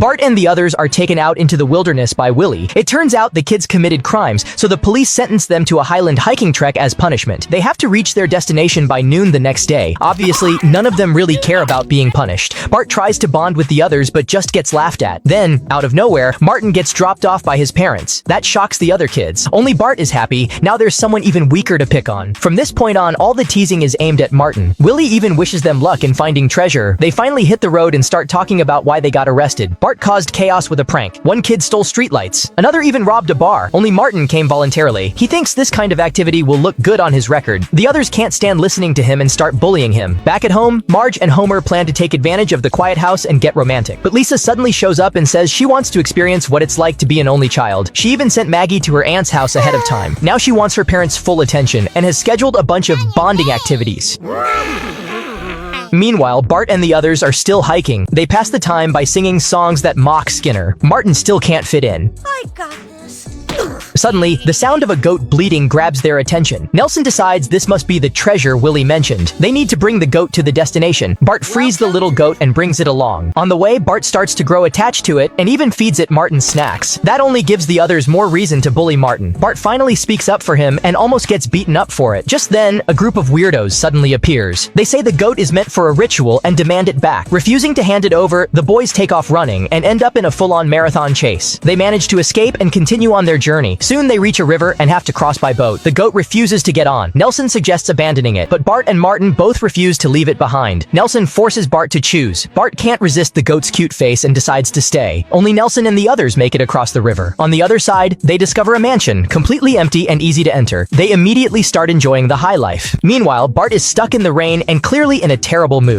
Bart and the others are taken out into the wilderness by Willie. It turns out the kids committed crimes, so the police sentence them to a highland hiking trek as punishment. They have to reach their destination by noon the next day. Obviously, none of them really care about being punished. Bart tries to bond with the others but just gets laughed at. Then, out of nowhere, Martin gets dropped off by his parents. That shocks the other kids. Only Bart is happy. Now there's someone even weaker to pick on. From this point on, all the teasing is aimed at Martin. Willie even wishes them luck in finding treasure. They finally hit the road and start talking about why they got arrested. Bart caused chaos with a prank. One kid stole streetlights. Another even robbed a bar. Only Martin came voluntarily. He thinks this kind of activity will look good on his record. The others can't stand listening to him and start bullying him. Back at home, Marge and Homer plan to take advantage of the quiet house and get romantic. But Lisa suddenly shows up and says she wants to experience what it's like to be an only child. She even sent Maggie to her aunt's house ahead of time. Now she wants her parents' full attention and has scheduled a bunch of bonding activities. Meanwhile, Bart and the others are still hiking. They pass the time by singing songs that mock Skinner. Martin still can't fit in. I got this. Suddenly, the sound of a goat bleating grabs their attention. Nelson decides this must be the treasure Willie mentioned. They need to bring the goat to the destination. Bart frees the little goat and brings it along. On the way, Bart starts to grow attached to it and even feeds it Martin's snacks. That only gives the others more reason to bully Martin. Bart finally speaks up for him and almost gets beaten up for it. Just then, a group of weirdos suddenly appears. They say the goat is meant for a ritual and demand it back. Refusing to hand it over, the boys take off running and end up in a full-on marathon chase. They manage to escape and continue on their journey. Soon they reach a river and have to cross by boat. The goat refuses to get on. Nelson suggests abandoning it, but Bart and Martin both refuse to leave it behind. Nelson forces Bart to choose. Bart can't resist the goat's cute face and decides to stay. Only Nelson and the others make it across the river. On the other side, they discover a mansion, completely empty and easy to enter. They immediately start enjoying the high life. Meanwhile, Bart is stuck in the rain and clearly in a terrible mood.